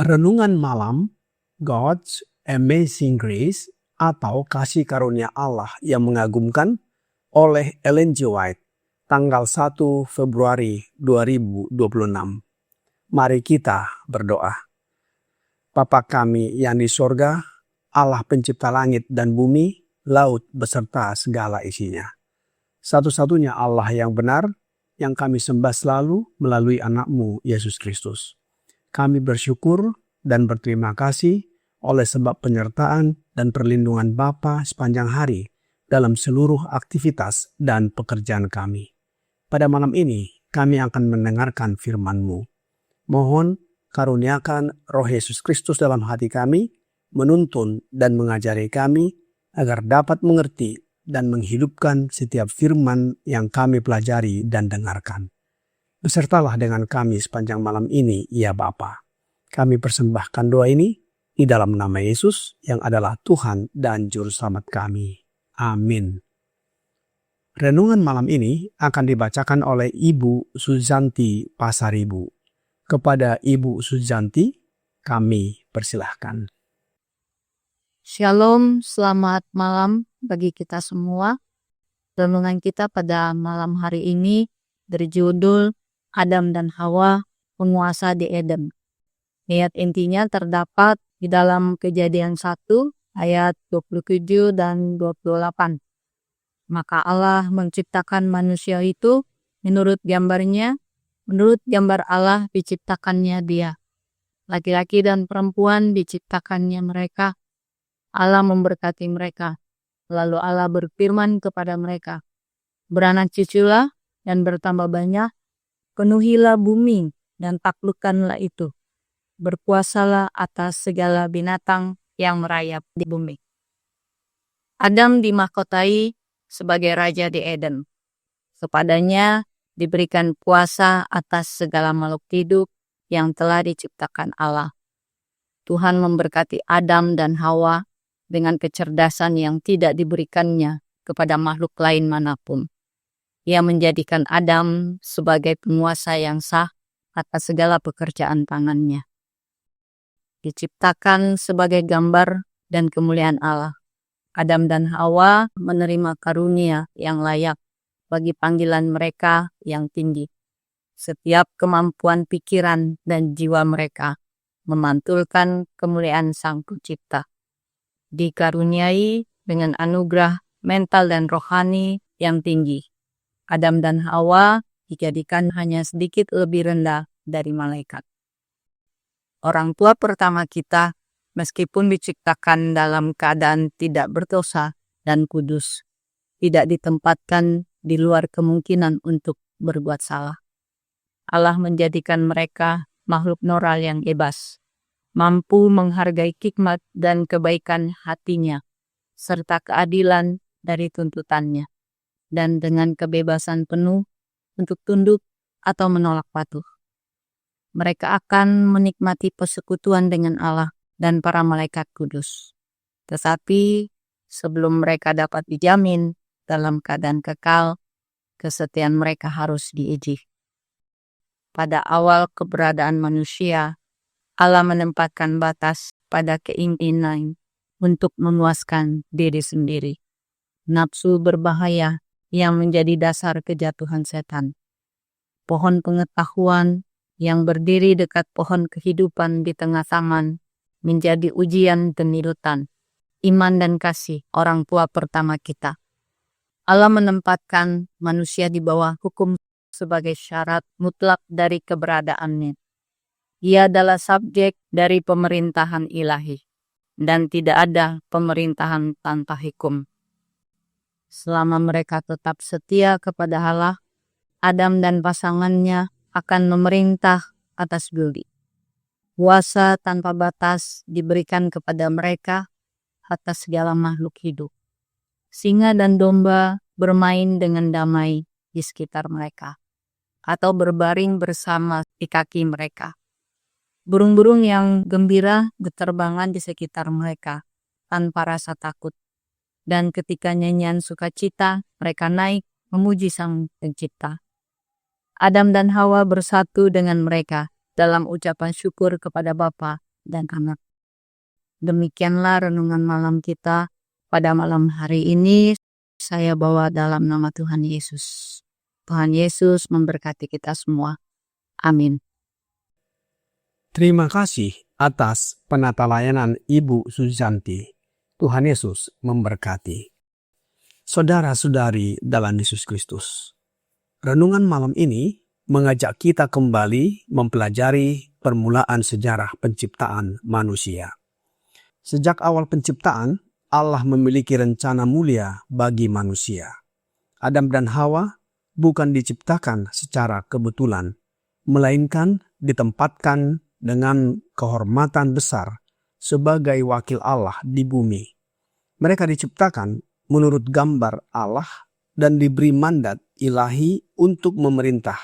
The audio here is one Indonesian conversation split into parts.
Renungan Malam, God's Amazing Grace atau Kasih Karunia Allah yang Mengagumkan oleh Ellen G. White, tanggal 1 Februari 2026. Mari kita berdoa. Bapa kami yang di sorga, Allah pencipta langit dan bumi, laut beserta segala isinya. Satu-satunya Allah yang benar, yang kami sembah selalu melalui anak-Mu, Yesus Kristus. Kami bersyukur dan berterima kasih oleh sebab penyertaan dan perlindungan Bapa sepanjang hari dalam seluruh aktivitas dan pekerjaan kami. Pada malam ini, kami akan mendengarkan firman-Mu. Mohon karuniakan Roh Yesus Kristus dalam hati kami, menuntun dan mengajari kami agar dapat mengerti dan menghidupkan setiap firman yang kami pelajari dan dengarkan. Besertalah dengan kami sepanjang malam ini, ya Bapa. Kami persembahkan doa ini di dalam nama Yesus yang adalah Tuhan dan Juru Selamat kami. Amin. Renungan malam ini akan dibacakan oleh Ibu Suzanti Pasaribu. Kepada Ibu Suzanti, kami persilahkan. Shalom, selamat malam bagi kita semua. Renungan kita pada malam hari ini berjudul Adam dan Hawa, penguasa di Eden. Ayat intinya terdapat di dalam Kejadian 1 ayat 27 dan 28. Maka Allah menciptakan manusia itu menurut gambarnya, menurut gambar Allah diciptakannya dia. Laki-laki dan perempuan diciptakannya mereka. Allah memberkati mereka. Lalu Allah berfirman kepada mereka, beranak cuculah dan bertambah banyak, penuhilah bumi dan taklukkanlah itu. Berkuasalah atas segala binatang yang merayap di bumi. Adam dimahkotai sebagai raja di Eden. Kepadanya diberikan kuasa atas segala makhluk hidup yang telah diciptakan Allah. Tuhan memberkati Adam dan Hawa dengan kecerdasan yang tidak diberikannya kepada makhluk lain manapun. Ia menjadikan Adam sebagai penguasa yang sah atas segala pekerjaan tangannya. Diciptakan sebagai gambar dan kemuliaan Allah. Adam dan Hawa menerima karunia yang layak bagi panggilan mereka yang tinggi. Setiap kemampuan pikiran dan jiwa mereka memantulkan kemuliaan Sang Pencipta. Dikaruniai dengan anugerah mental dan rohani yang tinggi. Adam dan Hawa dijadikan hanya sedikit lebih rendah dari malaikat. Orang tua pertama kita, meskipun diciptakan dalam keadaan tidak berdosa dan kudus, tidak ditempatkan di luar kemungkinan untuk berbuat salah. Allah menjadikan mereka makhluk moral yang bebas, mampu menghargai hikmat dan kebaikan hatinya, serta keadilan dari tuntutannya, dan dengan kebebasan penuh untuk tunduk atau menolak patuh. Mereka akan menikmati persekutuan dengan Allah dan para malaikat kudus. Tetapi sebelum mereka dapat dijamin dalam keadaan kekal, kesetiaan mereka harus diuji. Pada awal keberadaan manusia, Allah menempatkan batas pada keinginan untuk memuaskan diri sendiri. Nafsu berbahaya yang menjadi dasar kejatuhan setan. Pohon pengetahuan yang berdiri dekat pohon kehidupan di tengah taman menjadi ujian kenirutan, iman dan kasih orang tua pertama kita. Allah menempatkan manusia di bawah hukum sebagai syarat mutlak dari keberadaannya. Ia adalah subjek dari pemerintahan ilahi, dan tidak ada pemerintahan tanpa hukum. Selama mereka tetap setia kepada Allah, Adam dan pasangannya akan memerintah atas bumi. Kuasa tanpa batas diberikan kepada mereka atas segala makhluk hidup. singa dan domba bermain dengan damai di sekitar mereka, atau berbaring bersama di kaki mereka. Burung-burung yang gembira berterbangan di sekitar mereka tanpa rasa takut. Dan ketika nyanyian sukacita, mereka naik memuji Sang Pencipta. Adam dan Hawa bersatu dengan mereka dalam ucapan syukur kepada Bapa dan Anak. Demikianlah renungan malam kita pada malam hari ini. Saya bawa dalam nama Tuhan Yesus. Tuhan Yesus memberkati kita semua. Amin. Terima kasih atas penata layanan Ibu Susanti. Tuhan Yesus memberkati. Saudara-saudari dalam Yesus Kristus, renungan malam ini mengajak kita kembali mempelajari permulaan sejarah penciptaan manusia. Sejak awal penciptaan, Allah memiliki rencana mulia bagi manusia. Adam dan Hawa bukan diciptakan secara kebetulan, melainkan ditempatkan dengan kehormatan besar sebagai wakil Allah di bumi. Mereka diciptakan menurut gambar Allah dan diberi mandat ilahi untuk memerintah,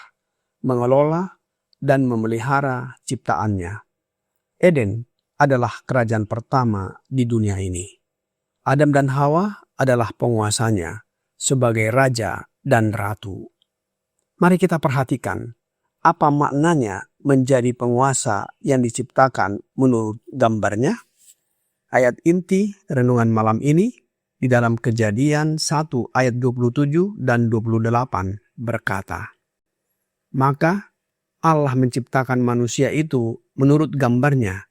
mengelola, dan memelihara ciptaannya. Eden adalah kerajaan pertama di dunia ini. Adam dan Hawa adalah penguasanya sebagai raja dan ratu. Mari kita perhatikan apa maknanya menjadi penguasa yang diciptakan menurut gambarnya. Ayat inti renungan malam ini di dalam Kejadian 1 ayat 27 dan 28 berkata, "Maka Allah menciptakan manusia itu menurut gambarnya.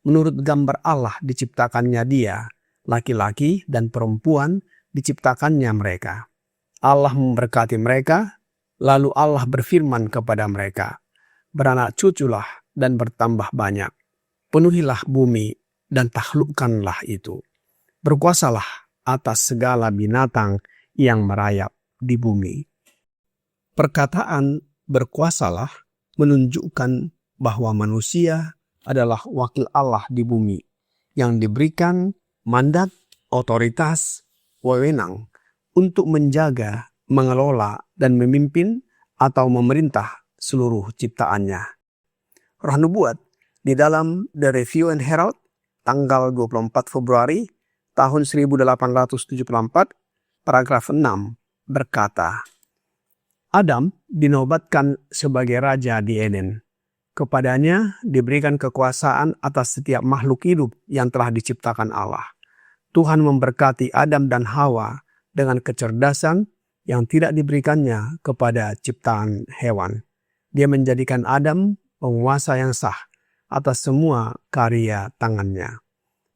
Menurut gambar Allah diciptakannya dia, laki-laki dan perempuan diciptakannya mereka. Allah memberkati mereka, lalu Allah berfirman kepada mereka, 'Beranak cuculah dan bertambah banyak. Penuhilah bumi dan taklukkanlah itu. Berkuasalah atas segala binatang yang merayap di bumi.'" Perkataan berkuasalah menunjukkan bahwa manusia adalah wakil Allah di bumi yang diberikan mandat, otoritas, wewenang untuk menjaga, mengelola, dan memimpin atau memerintah seluruh ciptaannya. Roh Nubuat di dalam The Review and Herald tanggal 24 Februari tahun 1874 paragraf 6 berkata, "Adam dinobatkan sebagai raja di Eden. Kepadanya diberikan kekuasaan atas setiap makhluk hidup yang telah diciptakan Allah. Tuhan memberkati Adam dan Hawa dengan kecerdasan yang tidak diberikannya kepada ciptaan hewan. Dia menjadikan Adam penguasa yang sah atas semua karya tangannya.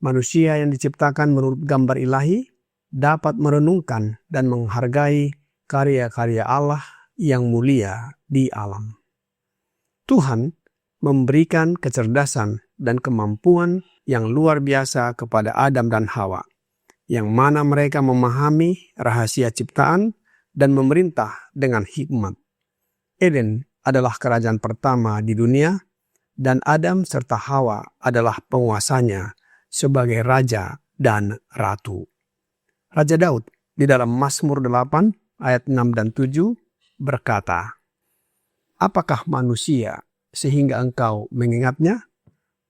Manusia yang diciptakan menurut gambar ilahi dapat merenungkan dan menghargai karya-karya Allah yang mulia di alam. Tuhan memberikan kecerdasan dan kemampuan yang luar biasa kepada Adam dan Hawa, yang mana mereka memahami rahasia ciptaan dan memerintah dengan hikmat. Eden adalah kerajaan pertama di dunia, dan Adam serta Hawa adalah penguasanya sebagai raja dan ratu. Raja Daud di dalam Mazmur 8 ayat 6 dan 7 berkata, "Apakah manusia sehingga engkau mengingatnya?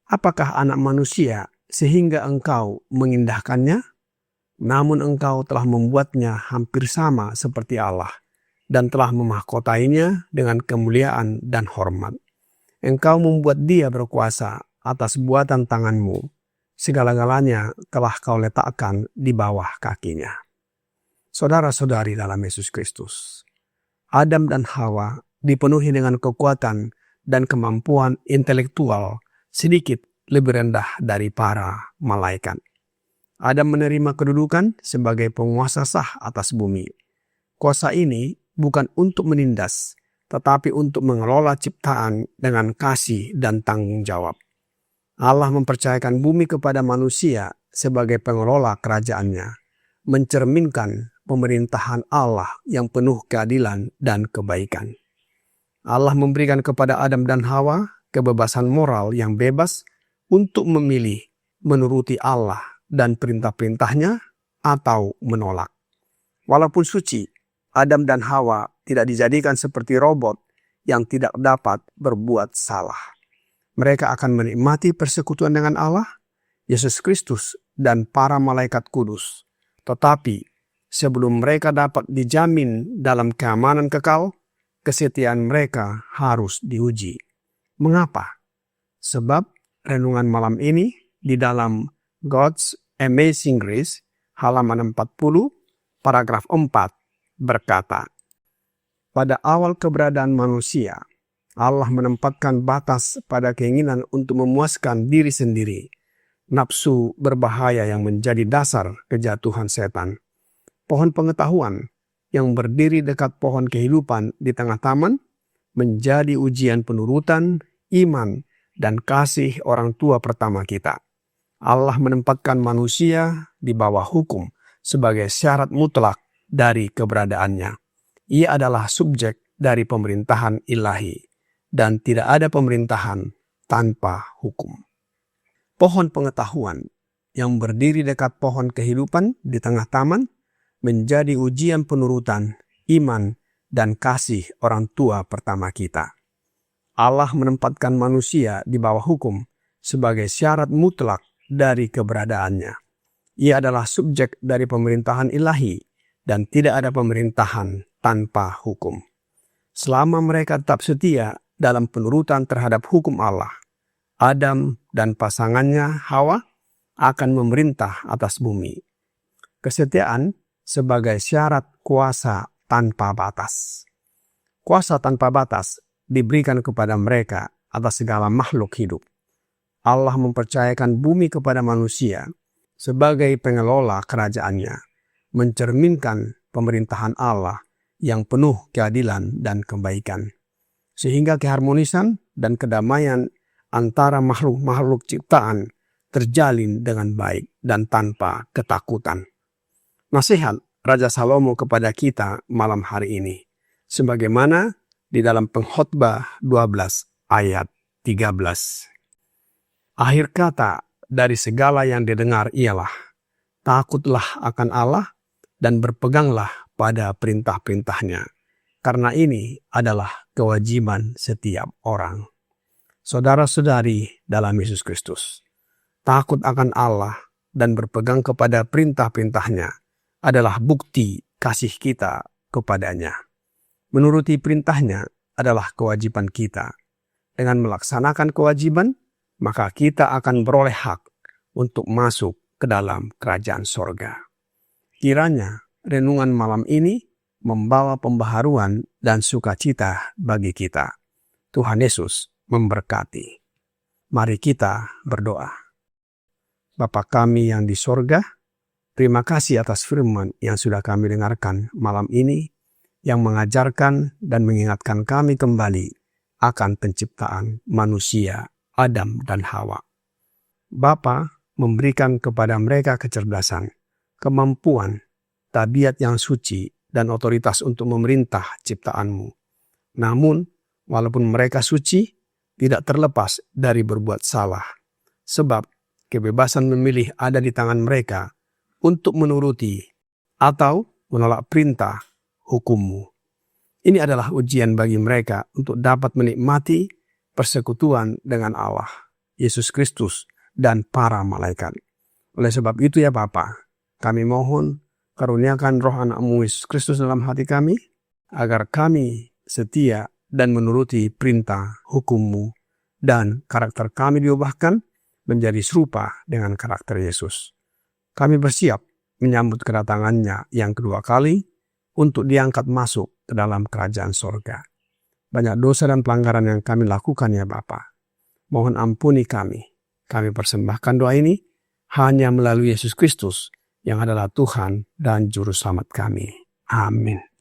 Apakah anak manusia sehingga engkau mengindahkannya? Namun engkau telah membuatnya hampir sama seperti Allah dan telah memahkotainya dengan kemuliaan dan hormat. Engkau membuat dia berkuasa atas buatan tanganmu. Segala-galanya telah kau letakkan di bawah kakinya." Saudara-saudari dalam Yesus Kristus, Adam dan Hawa dipenuhi dengan kekuatan dan kemampuan intelektual sedikit lebih rendah dari para malaikat. Adam menerima kedudukan sebagai penguasa sah atas bumi. Kuasa ini bukan untuk menindas, tetapi untuk mengelola ciptaan dengan kasih dan tanggung jawab. Allah mempercayakan bumi kepada manusia sebagai pengelola kerajaannya, mencerminkan pemerintahan Allah yang penuh keadilan dan kebaikan. Allah memberikan kepada Adam dan Hawa kebebasan moral yang bebas untuk memilih menuruti Allah dan perintah-perintahnya atau menolak. Walaupun suci, Adam dan Hawa tidak dijadikan seperti robot yang tidak dapat berbuat salah. Mereka akan menikmati persekutuan dengan Allah, Yesus Kristus, dan para malaikat kudus. Tetapi sebelum mereka dapat dijamin dalam keamanan kekal, kesetiaan mereka harus diuji. Mengapa? Sebab renungan malam ini di dalam God's Amazing Grace, halaman 40, paragraf 4, berkata, pada awal keberadaan manusia, Allah menempatkan batas pada keinginan untuk memuaskan diri sendiri, nafsu berbahaya yang menjadi dasar kejatuhan setan. Pohon pengetahuan yang berdiri dekat pohon kehidupan di tengah taman menjadi ujian penurutan, iman, dan kasih orang tua pertama kita. Allah menempatkan manusia di bawah hukum sebagai syarat mutlak dari keberadaannya. Ia adalah subjek dari pemerintahan ilahi, dan tidak ada pemerintahan tanpa hukum. Pohon pengetahuan yang berdiri dekat pohon kehidupan di tengah taman menjadi ujian penurutan, iman, dan kasih orang tua pertama kita. Allah menempatkan manusia di bawah hukum sebagai syarat mutlak dari keberadaannya. Ia adalah subjek dari pemerintahan ilahi dan tidak ada pemerintahan tanpa hukum. Selama mereka tetap setia dalam penurutan terhadap hukum Allah, Adam dan pasangannya Hawa akan memerintah atas bumi. Kesetiaan sebagai syarat kuasa tanpa batas. Kuasa tanpa batas diberikan kepada mereka atas segala makhluk hidup. Allah mempercayakan bumi kepada manusia sebagai pengelola kerajaannya, mencerminkan pemerintahan Allah yang penuh keadilan dan kebaikan. Sehingga keharmonisan dan kedamaian antara makhluk-makhluk ciptaan terjalin dengan baik dan tanpa ketakutan. Nasihat Raja Salomo kepada kita malam hari ini, sebagaimana di dalam Pengkhotbah 12 ayat 13. Akhir kata dari segala yang didengar ialah, takutlah akan Allah dan berpeganglah pada perintah-perintahnya, karena ini adalah kewajiban setiap orang. Saudara-saudari dalam Yesus Kristus, takut akan Allah dan berpegang kepada perintah-perintahnya adalah bukti kasih kita kepadanya. Menuruti perintahnya adalah kewajiban kita. Dengan melaksanakan kewajiban, maka kita akan beroleh hak untuk masuk ke dalam kerajaan sorga. Kiranya renungan malam ini membawa pembaharuan dan sukacita bagi kita. Tuhan Yesus memberkati. Mari kita berdoa. Bapa kami yang di sorga, terima kasih atas firman yang sudah kami dengarkan malam ini, yang mengajarkan dan mengingatkan kami kembali akan penciptaan manusia, Adam dan Hawa. Bapa memberikan kepada mereka kecerdasan, kemampuan, tabiat yang suci, dan otoritas untuk memerintah ciptaan-Mu. Namun, walaupun mereka suci, tidak terlepas dari berbuat salah. Sebab, kebebasan memilih ada di tangan mereka untuk menuruti atau menolak perintah hukum-Mu. Ini adalah ujian bagi mereka untuk dapat menikmati persekutuan dengan Allah, Yesus Kristus, dan para malaikat. Oleh sebab itu ya Bapa, kami mohon karuniakan roh anak-Mu Yesus Kristus dalam hati kami, agar kami setia dan menuruti perintah hukum-Mu, dan karakter kami diubahkan menjadi serupa dengan karakter Yesus. Kami bersiap menyambut kedatangannya yang kedua kali, untuk diangkat masuk ke dalam kerajaan sorga. Banyak dosa dan pelanggaran yang kami lakukan ya Bapa. Mohon ampuni kami. Kami persembahkan doa ini hanya melalui Yesus Kristus yang adalah Tuhan dan Juru Selamat kami. Amin.